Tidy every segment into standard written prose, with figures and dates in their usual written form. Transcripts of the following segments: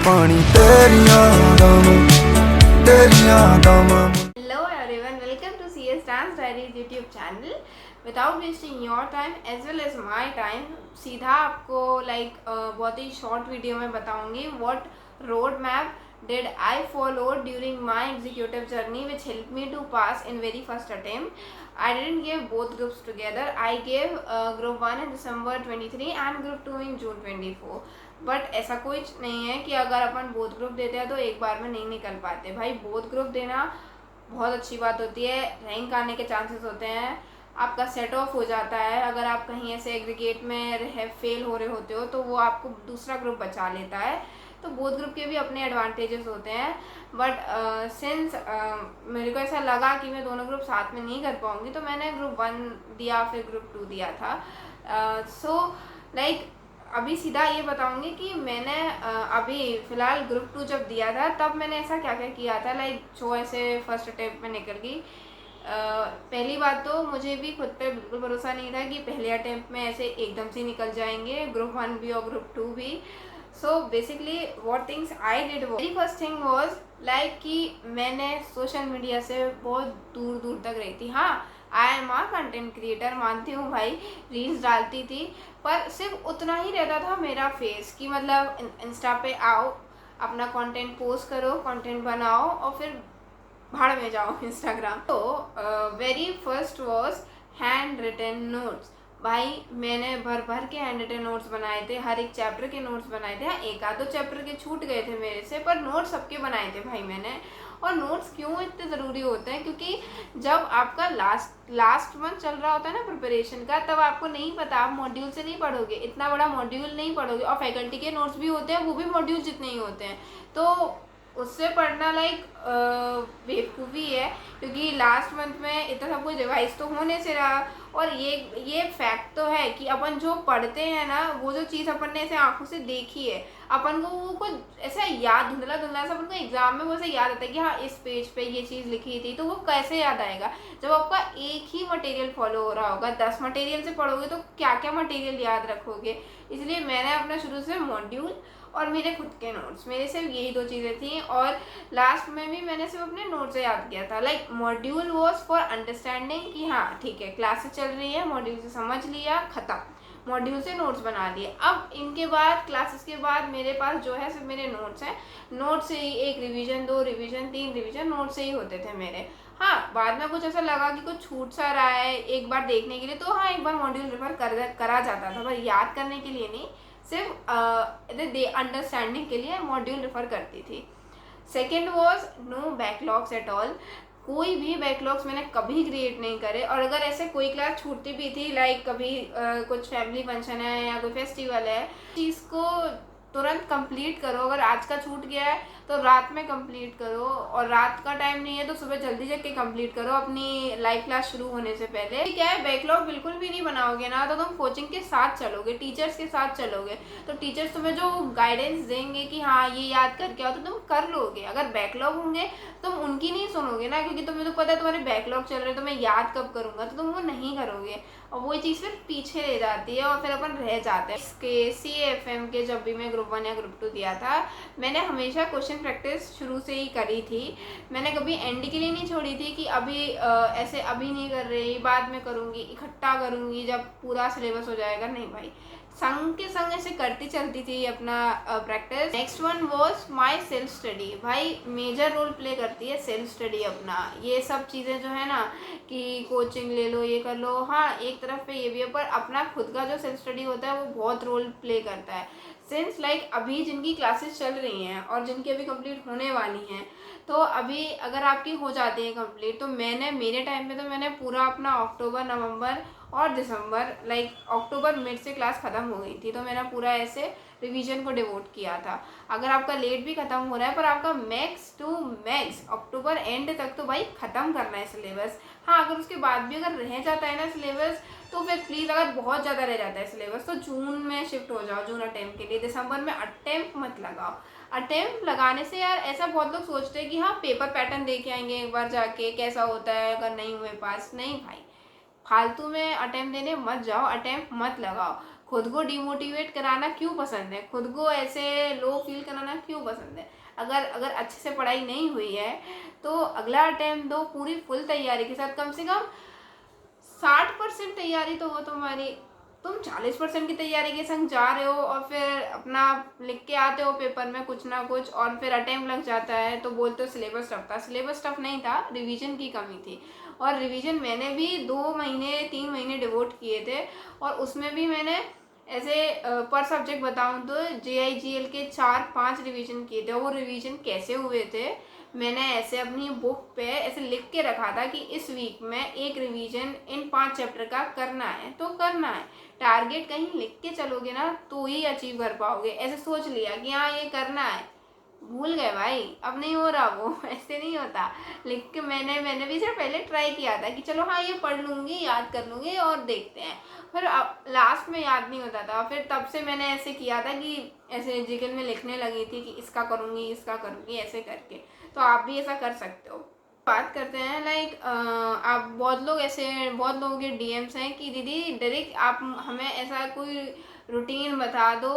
पानी तेरियां दामा। Hello everyone, welcome to CS Dance Diaries YouTube channel. Without wasting your time as well as my time, सीधा आपको बहुत ही short video में बताऊंगी what road map did I follow during my executive journey which helped me to pass in very first attempt. I didn't give both groups together. I gave group 1 in December 23 and group 2 in June 24. But ऐसा कुछ नहीं है कि अगर अपन both group देते हैं तो एक बार में नहीं निकल पाते। भाई बोथ ग्रुप देना बहुत अच्छी बात होती है, रैंक आने के चांसेस होते हैं, आपका सेट ऑफ हो जाता है। अगर आप कहीं ऐसे एग्रीगेट में फेल हो रहे होते हो तो वो आपको दूसरा ग्रुप बचा लेता है। तो बोथ ग्रुप के भी अपने एडवांटेजेस होते हैं। बट सिंस मेरे को ऐसा लगा कि मैं दोनों ग्रुप साथ में नहीं कर पाऊँगी तो मैंने ग्रुप 1 दिया, फिर ग्रुप 2 दिया था। अभी सीधा ये बताऊंगी कि मैंने अभी फ़िलहाल ग्रुप 2 जब दिया था तब मैंने ऐसा क्या क्या किया था, जो ऐसे फर्स्ट अटैम्प्ट में निकल गई। पहली बात तो मुझे भी खुद पे बिल्कुल भरोसा नहीं था कि पहले अटैम्प्ट में ऐसे एकदम से निकल जाएंगे, ग्रुप 1 भी और ग्रुप 2 भी। So basically what things I did, very first thing was कि मैंने सोशल मीडिया से बहुत दूर दूर तक रही थी। हाँ, I am a content creator, मानती हूँ भाई, रील्स डालती थी, पर सिर्फ उतना ही रहता था मेरा फेस कि मतलब इंस्टा पे आओ, अपना कंटेंट पोस्ट करो, कंटेंट बनाओ और फिर भाड़ में जाओ इंस्टाग्राम। तो very first was hand written notes. भाई मैंने भर भर के हैंड रिटन नोट्स बनाए थे, हर एक चैप्टर के नोट्स बनाए थे। हाँ, एक आध दो चैप्टर के छूट गए थे मेरे से, पर नोट्स सबके बनाए थे भाई मैंने। और नोट्स क्यों इतने ज़रूरी होते हैं, क्योंकि जब आपका लास्ट मंथ चल रहा होता है ना प्रिपरेशन का, तब आपको नहीं पता, आप मॉड्यूल से नहीं पढ़ोगे, इतना बड़ा मॉड्यूल नहीं पढ़ोगे, और फैकल्टी के नोट्स भी होते हैं, वो भी मॉड्यूल जितने ही होते हैं। तो उससे पढ़ना बेवकूफ़ी है, क्योंकि लास्ट मंथ में इतना सब कुछ रिवाइज तो होने से रहा। और ये फैक्ट तो है कि अपन जो पढ़ते हैं ना, वो जो चीज़ अपन ने ऐसे आंखों से देखी है, अपन को वो कुछ ऐसा याद धुंधला धुंधला सा अपन को एग्जाम में वो ऐसे याद आता है कि हाँ इस पेज पे ये चीज़ लिखी थी। तो वो कैसे याद आएगा जब आपका एक ही मटेरियल फॉलो हो रहा होगा। 10 मटेरियल से पढ़ोगे तो क्या क्या मटेरियल याद रखोगे। इसलिए मैंने अपना शुरू से मॉड्यूल और मेरे खुद के नोट्स, मेरे सिर्फ यही दो चीज़ें थी। और लास्ट में भी मैंने सिर्फ अपने नोट से याद किया था। मॉड्यूल वॉज फॉर अंडरस्टैंडिंग कि हाँ ठीक है क्लासेस चल रही है, मॉड्यूल से समझ लिया, ख़त्म, मॉड्यूल से नोट्स बना लिए। अब इनके बाद क्लासेस के बाद मेरे पास जो है सिर्फ मेरे नोट्स हैं। नोट से ही एक रिवीजन, 2 रिवीजन, 3 रिवीजन नोट से ही होते थे मेरे। हाँ, बाद में कुछ ऐसा लगा कि कुछ छूट सा रहा है एक बार देखने के लिए, तो हाँ एक बार मॉड्यूल रेफर करा जाता था, पर याद करने के लिए नहीं, सिर्फ अंडरस्टैंडिंग के लिए मॉड्यूल रेफर करती थी। Second was no backlogs at all. कोई भी बैकलॉग्स मैंने कभी क्रिएट नहीं करे। और अगर ऐसे कोई क्लास छूटती भी थी, कभी कुछ फैमिली फंक्शन है या कोई फेस्टिवल है, चीज़ को तुरंत कंप्लीट करो। अगर आज का छूट गया है तो रात में कंप्लीट करो, और रात का टाइम नहीं है तो सुबह जल्दी जग के कंप्लीट करो अपनी लाइव क्लास शुरू होने से पहले। क्या है, बैकलॉग बिल्कुल भी नहीं बनाओगे ना तो तुम कोचिंग के साथ चलोगे, टीचर्स के साथ चलोगे, तो टीचर्स तुम्हें जो गाइडेंस देंगे कि हाँ ये याद करके आओ, तो तुम कर लोगे। अगर बैकलॉग होंगे तुम उनकी नहीं सुनोगे ना, क्योंकि तुम्हें तो पता है तुम्हारे बैकलॉग चल रहे हैं तो मैं याद कब करूँगा, तो तुम वो नहीं करोगे, और वो चीज़ फिर पीछे रह जाती है और फिर अपन रह जाते हैं। इसके CAFM के जब भी मैं ग्रुप 1 या ग्रुप 2 दिया था, मैंने हमेशा क्वेश्चन प्रैक्टिस शुरू से ही करी थी। मैंने कभी एंड के लिए नहीं छोड़ी थी कि अभी ऐसे अभी नहीं कर रही, बाद में करूँगी, इकट्ठा करूँगी जब पूरा सिलेबस हो जाएगा। नहीं भाई, संग के संग ऐसे करती चलती थी अपना practice. Next one was my self study. भाई मेजर रोल प्ले करती है सेल्फ स्टडी अपना। ये सब चीज़ें जो है ना कि कोचिंग ले लो, ये कर लो, हाँ एक तरफ पे ये भी है, पर अपना खुद का जो सेल्फ स्टडी होता है वो बहुत रोल प्ले करता है। सिंस अभी जिनकी क्लासेस चल रही हैं और जिनकी अभी कंप्लीट होने वाली हैं, तो अभी अगर आपकी हो जाती है कंप्लीट, तो मेरे टाइम पे तो मैंने पूरा अपना अक्टूबर, नवंबर और दिसंबर, अक्टूबर मिड से क्लास ख़त्म हो गई थी, तो मैंने पूरा ऐसे रिवीजन को डिवोट किया था। अगर आपका लेट भी ख़त्म हो रहा है, पर आपका max to max October end तक तो भाई ख़त्म करना है सिलेबस। हाँ, अगर उसके बाद भी अगर रह जाता है ना सिलेबस, तो फिर प्लीज़, अगर बहुत ज़्यादा रह जाता है सिलेबस तो जून में शिफ्ट हो जाओ, जून अटेम्प्ट के लिए। दिसंबर में अटेम्प्ट मत लगाओ। अटेम्प्ट लगाने से यार ऐसा बहुत लोग सोचते हैं कि हाँ पेपर पैटर्न देख के आएंगे एक बार जाके कैसा होता है, अगर नहीं हुए पास, नहीं भाई, फालतू में अटेम्प्ट देने मत जाओ, अटेम्प्ट मत लगाओ। खुद को डिमोटिवेट कराना क्यों पसंद है, खुद को ऐसे लो फील कराना क्यों पसंद है। अगर अगर अच्छे से पढ़ाई नहीं हुई है तो अगला अटेम्प्ट दो पूरी फुल तैयारी के साथ, कम से कम 60% तैयारी तो हो तुम्हारी। तुम 40% की तैयारी के संग जा रहे हो और फिर अपना लिख के आते हो पेपर में कुछ ना कुछ, और फिर अटेम्प्ट लग जाता है तो बोलते हो सिलेबस टफ था। सिलेबस टफ नहीं था, रिवीजन की कमी थी। और रिवीजन मैंने भी 2 महीने 3 महीने डिवोट किए थे, और उसमें भी मैंने ऐसे पर सब्जेक्ट बताऊं तो JIGL के 4-5 रिवीजन किए थे। वो रिवीजन कैसे हुए थे, मैंने ऐसे अपनी बुक पे ऐसे लिख के रखा था कि इस वीक में एक रिवीजन इन 5 चैप्टर का करना है तो करना है। टारगेट कहीं लिख के चलोगे ना तो ही अचीव कर पाओगे। ऐसे सोच लिया कि हाँ ये करना है, भूल गए भाई, अब नहीं हो रहा वो ऐसे नहीं होता। लिख के मैंने भी सिर्फ पहले ट्राई किया था कि चलो हाँ ये पढ़ लूँगी, याद कर लूँगी और देखते हैं, फिर अब लास्ट में याद नहीं होता था। फिर तब से मैंने ऐसे किया था कि ऐसे जिगल में लिखने लगी थी कि इसका करूँगी इसका करूँगी ऐसे करके। तो आप भी ऐसा कर सकते हो। बात करते हैं लाइक आप बहुत लोगों के DMs हैं कि दीदी डायरेक्ट आप हमें ऐसा कोई रूटीन बता दो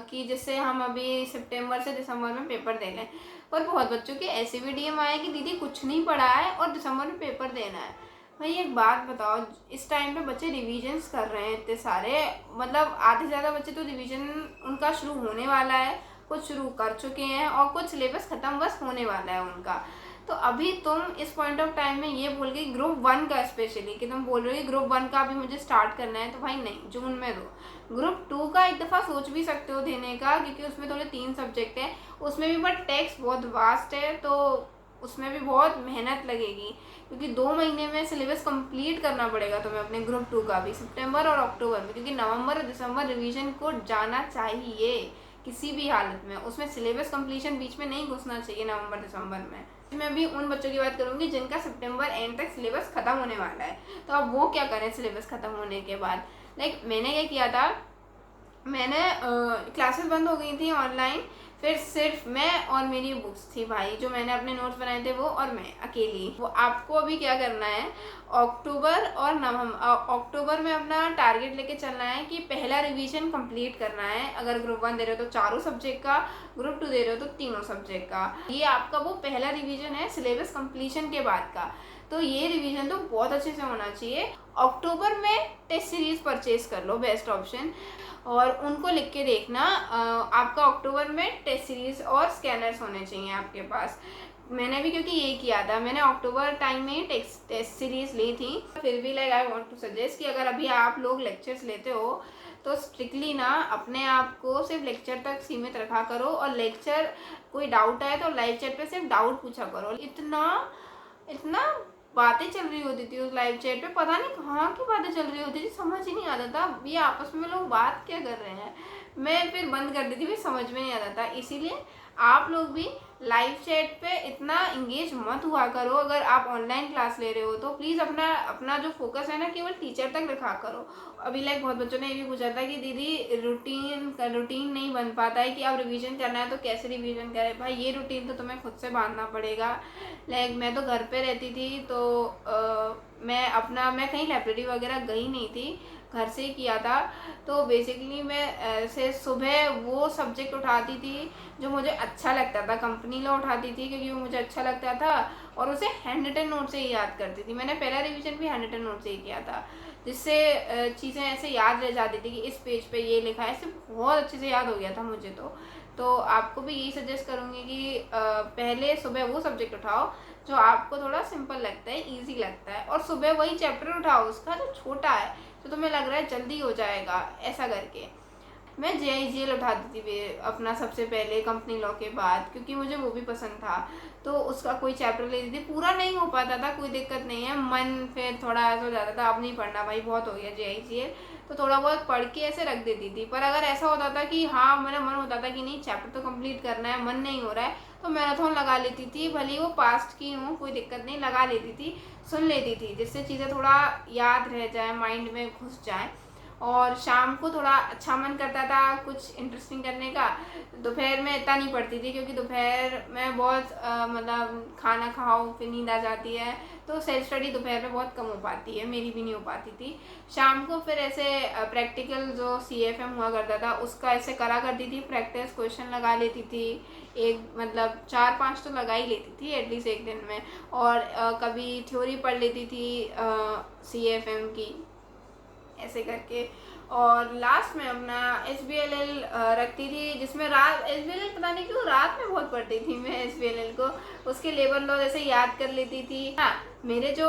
कि जिससे हम अभी सितंबर से दिसंबर में पेपर दे लें। पर बहुत बच्चों के ऐसे भी DM आए कि दीदी कुछ नहीं पढ़ा है और दिसंबर में पेपर देना है। भाई एक बात बताओ, इस टाइम पे बच्चे रिविजन्स कर रहे हैं इतने सारे, मतलब आधे से ज़्यादा बच्चे तो रिविजन उनका शुरू होने वाला है, कुछ शुरू कर चुके हैं और कुछ सिलेबस ख़त्म बस होने वाला है उनका। तो अभी तुम इस पॉइंट ऑफ टाइम में ये बोल के ग्रुप 1 का स्पेशली कि तुम बोल रहे हो कि ग्रुप 1 का अभी मुझे स्टार्ट करना है, तो भाई नहीं, जून में दो। ग्रुप 2 का एक दफ़ा सोच भी सकते हो देने का, क्योंकि उसमें थोड़े 3 सब्जेक्ट हैं, उसमें भी बट टेक्स्ट बहुत वास्ट है तो उसमें भी बहुत मेहनत लगेगी, क्योंकि 2 महीने में सिलेबस कंप्लीट करना पड़ेगा तुम्हें अपने ग्रुप 2 का भी, सितंबर और अक्टूबर में, क्योंकि नवंबर और दिसंबर रिवीजन को जाना चाहिए किसी भी हालत में। उसमें सिलेबस कंप्लीशन बीच में नहीं घुसना चाहिए नवंबर दिसंबर में। मैं भी उन बच्चों की बात करूंगी जिनका सितंबर एंड तक सिलेबस खत्म होने वाला है, तो अब वो क्या करें सिलेबस खत्म होने के बाद। लाइक मैंने क्या किया था, मैंने क्लासेस बंद हो गई थी ऑनलाइन, फिर सिर्फ मैं और मेरी बुक्स थी भाई, जो मैंने अपने नोट्स बनाए थे वो, और मैं अकेली। वो आपको अभी क्या करना है, अक्टूबर में अपना टारगेट लेके चलना है कि पहला रिवीजन कंप्लीट करना है। अगर ग्रुप 1 दे रहे हो तो 4 सब्जेक्ट का, ग्रुप 2 दे रहे हो तो 3 सब्जेक्ट का। ये आपका वो पहला रिवीजन है सिलेबस कंप्लीशन के बाद का, तो ये रिवीजन तो बहुत अच्छे से होना चाहिए। अक्टूबर में टेस्ट सीरीज परचेज कर लो, बेस्ट ऑप्शन, और उनको लिख के देखना। आपका अक्टूबर में टेस्ट सीरीज और स्कैनर्स होने चाहिए आपके पास। मैंने भी क्योंकि ये किया था, मैंने अक्टूबर टाइम में टेस्ट सीरीज ली थी। फिर भी like I want to suggest कि अगर अभी आप लोग लेक्चर्स लेते हो तो स्ट्रिक्टली ना अपने आप को सिर्फ लेक्चर तक सीमित रखा करो, और लेक्चर कोई डाउट आए तो लाइव चैट पे सिर्फ डाउट पूछा करो। इतना बातें चल रही होती थी उस लाइव चैट पे, पता नहीं कहाँ की बातें चल रही होती थी, समझ ही नहीं आता था ये आपस में लोग बात क्या कर रहे हैं। मैं फिर बंद कर देती थी, फिर समझ में नहीं आता था। इसीलिए आप लोग भी लाइव चैट पे इतना इंगेज मत हुआ करो। अगर आप ऑनलाइन क्लास ले रहे हो तो प्लीज़ अपना जो फोकस है ना केवल टीचर तक रखा करो। अभी लाइक बहुत बच्चों ने ये भी पूछा था कि दीदी रूटीन नहीं बन पाता है कि अब रिवीजन करना है तो कैसे रिवीजन करें। भाई ये रूटीन तो तुम्हें खुद से बांधना पड़ेगा। लाइक मैं तो घर पे रहती थी तो मैं कहीं लाइब्रेरी वगैरह गई नहीं थी, घर से ही किया था। तो बेसिकली मैं ऐसे सुबह वो सब्जेक्ट उठाती थी जो मुझे अच्छा लगता था, कंपनी लॉ उठाती थी क्योंकि वो मुझे अच्छा लगता था, और उसे हैंड रिटन नोट से ही याद करती थी। मैंने पहला रिवीजन भी हैंड रिटन नोट से ही किया था, जिससे चीज़ें ऐसे याद रह जाती थी कि इस पेज पे ये लिखा है, ऐसे बहुत अच्छे से याद हो गया था मुझे। तो आपको भी यही सजेस्ट करूँगी कि पहले सुबह वो सब्जेक्ट उठाओ जो आपको थोड़ा सिंपल लगता है, ईजी लगता है, और सुबह वही चैप्टर उठाओ उसका जो छोटा है, तो तुम्हें लग रहा है जल्दी हो जाएगा। ऐसा करके मैं JIGL उठाती थी अपना सबसे पहले कंपनी लॉ के बाद, क्योंकि मुझे वो भी पसंद था। तो उसका कोई चैप्टर लेती थी, पूरा नहीं हो पाता था, कोई दिक्कत नहीं है, मन फिर थोड़ा ऐसा हो जाता था अब नहीं पढ़ना भाई बहुत हो गया JIGL, तो थोड़ा बहुत पढ़ के ऐसे रख देती थी। पर अगर ऐसा होता था कि हाँ मेरा मन होता था कि नहीं चैप्टर तो कंप्लीट करना है, मन नहीं हो रहा है, तो मैराथन लगा लेती थी, भले वो पास्ट की हूँ कोई दिक्कत नहीं, लगा लेती थी, सुन लेती थी, जिससे चीज़ें थोड़ा याद रह जाए, माइंड में घुस जाए। और शाम को थोड़ा अच्छा मन करता था कुछ इंटरेस्टिंग करने का। दोपहर में इतना नहीं पढ़ती थी क्योंकि दोपहर में बहुत मतलब खाना खाओ फिर नींद आ जाती है, तो सेल्फ स्टडी दोपहर में बहुत कम हो पाती है, मेरी भी नहीं हो पाती थी। शाम को फिर ऐसे प्रैक्टिकल जो CFM हुआ करता था उसका ऐसे करा करती थी, प्रैक्टिस क्वेश्चन लगा लेती थी, एक मतलब 4-5 तो लगा ही लेती थी एटलीस्ट एक दिन में। और कभी थ्योरी पढ़ लेती थी CFM की, ऐसे करके। और लास्ट में अपना SBLL रखती थी, जिसमें रात SBLL पता नहीं क्यों रात में बहुत पढ़ती थी मैं SBLL को, उसके लेबर लॉ जैसे याद कर लेती थी। हाँ, मेरे जो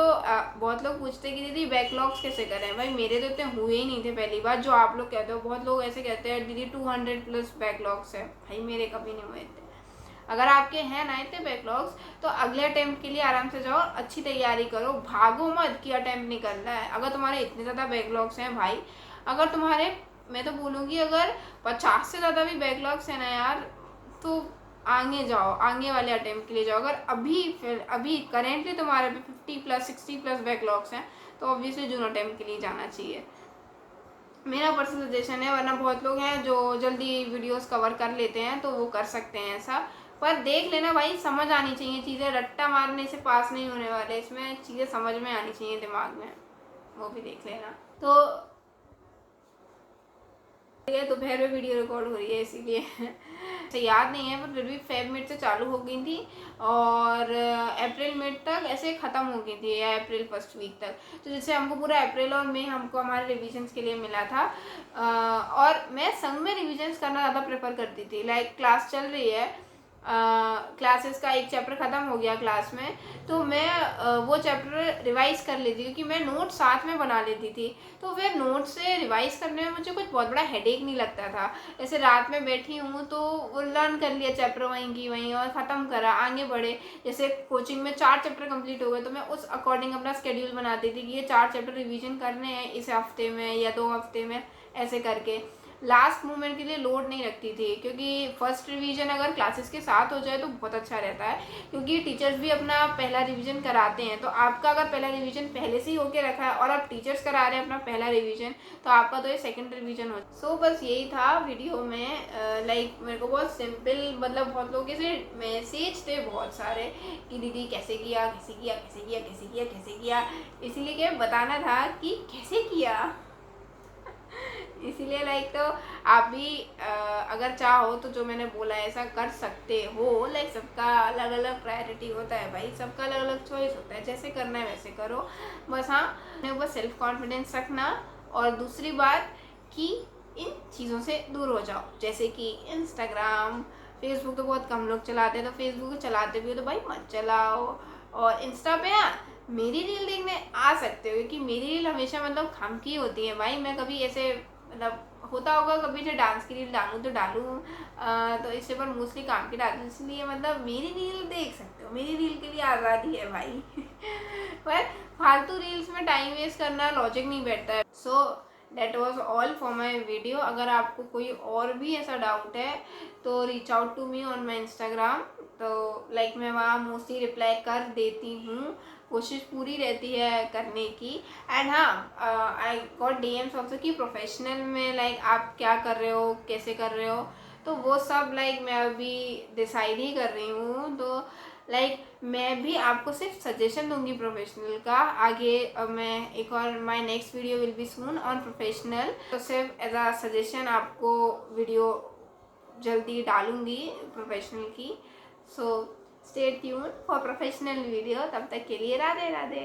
बहुत लोग पूछते कि दीदी बैकलॉग्स कैसे करें, भाई मेरे तो इतने हुए ही नहीं थे। पहली बात जो आप लोग कहते हो, बहुत लोग ऐसे कहते हैं दीदी 200+ बैकलॉग्स है, भाई मेरे कभी नहीं हुए थे। अगर आपके हैं ना इतने बैकलॉग्स तो अगले अटेम्प्ट के लिए आराम से जाओ, अच्छी तैयारी करो, भागो मत कि अटेम्प्ट नहीं करना है। अगर तुम्हारे इतने ज़्यादा बैकलॉग्स हैं भाई, अगर तुम्हारे, मैं तो बोलूँगी अगर 50 से ज़्यादा भी बैकलॉग्स हैं ना यार, तो आगे जाओ, आगे वाले अटेम्प्ट के लिए जाओ। अगर अभी करेंटली तुम्हारे भी 50+ 60+ बैकलॉग्स हैं तो ऑब्वियसली जून अटेम्प्ट के लिए जाना चाहिए, मेरा पर्सनल सजेशन है। वरना बहुत लोग हैं जो जल्दी वीडियोस कवर कर लेते हैं तो वो कर सकते हैं ऐसा, पर देख लेना भाई, समझ आनी चाहिए चीज़ें, रट्टा मारने से पास नहीं होने वाले, इसमें चीज़ें समझ में आनी चाहिए दिमाग में, वो भी देख लेना। तो दोपहर में वीडियो रिकॉर्ड हो रही है इसीलिए तो याद नहीं है, पर फिर भी फेब मिड से चालू हो गई थी और अप्रैल मिड तक ऐसे ख़त्म हो गई थी, या अप्रैल फर्स्ट वीक तक। तो जैसे हमको पूरा अप्रैल और मई हमको हमारे रिविजन्स के लिए मिला था। और मैं संग में रिविजन्स करना ज़्यादा प्रेफर करती थी। लाइक क्लास चल रही है, क्लासेस का एक चैप्टर ख़त्म हो गया क्लास में, तो मैं वो चैप्टर रिवाइज़ कर लेती, क्योंकि मैं नोट साथ में बना लेती थी। तो फिर नोट से रिवाइज़ करने में मुझे कुछ बहुत बड़ा हेडेक नहीं लगता था। जैसे रात में बैठी हूँ तो वो लर्न कर लिया चैप्टर वहीं की वहीं और ख़त्म करा, आगे बढ़े। जैसे कोचिंग में 4 चैप्टर कंप्लीट हो गए तो मैं उस अकॉर्डिंग अपना स्केड्यूल बनाती थी कि ये 4 चैप्टर रिवीजन करने हैं इस हफ्ते में या 2 हफ्ते में, ऐसे करके लास्ट मोमेंट के लिए लोड नहीं रखती थी। क्योंकि फर्स्ट रिवीजन अगर क्लासेस के साथ हो जाए तो बहुत अच्छा रहता है, क्योंकि टीचर्स भी अपना पहला रिवीजन कराते हैं। तो आपका अगर पहला रिवीजन पहले से ही होके रखा है और आप टीचर्स करा रहे हैं अपना पहला रिवीजन, तो आपका तो ये सेकंड रिवीजन हो। सो बस यही था वीडियो में। लाइक मेरे को बहुत सिंपल, मतलब बहुत लोग ऐसे मैसेज थे बहुत सारे कि दीदी कैसे किया कैसे किया कैसे किया कैसे किया कैसे किया, इसीलिए क्या बताना था कि कैसे किया इसीलिए लाइक तो आप भी अगर चाहो तो जो मैंने बोला है ऐसा कर सकते हो। लाइक सबका अलग अलग प्रायोरिटी होता है भाई, सबका अलग अलग चॉइस होता है, जैसे करना है वैसे करो। बस हाँ, अपने ऊपर सेल्फ कॉन्फिडेंस रखना, और दूसरी बात कि इन चीज़ों से दूर हो जाओ, जैसे कि इंस्टाग्राम फेसबुक तो बहुत कम लोग चलाते हैं, तो फेसबुक चलाते भी हो तो भाई मत चलाओ। और इंस्टा पे मेरी रील देखने आ सकते हो, क्योंकि मेरी रील हमेशा मतलब खम की होती है भाई। मैं कभी ऐसे मतलब होता होगा कभी जो डांस की रील डालूँ तो डालूँ, तो इससे पर मोस्टली काम की डालूँ, इसलिए मतलब मेरी रील देख सकते हो, मेरी रील के लिए आज़ादी है भाई पर फालतू रील्स में टाइम वेस्ट करना लॉजिक नहीं बैठता है। So that was all for my video. अगर आपको कोई और भी ऐसा डाउट है तो reach out to me on my Instagram. तो लाइक मैं वहाँ मोस्टली रिप्लाई कर देती हूँ, कोशिश पूरी रहती है करने की। एंड हाँ, आई गॉट DMs ऑल्सो कि प्रोफेशनल में लाइक आप क्या कर रहे हो कैसे कर रहे हो, तो वो सब लाइक मैं अभी डिसाइड ही कर रही हूँ। तो लाइक मैं भी आपको सिर्फ सजेशन दूंगी प्रोफेशनल का आगे। मैं एक और my next video will be soon on professional, तो सिर्फ एज अ सजेशन आपको वीडियो जल्दी डालूंगी प्रोफेशनल की। So stay tune for professional video. तब तक के लिए राधे राधे।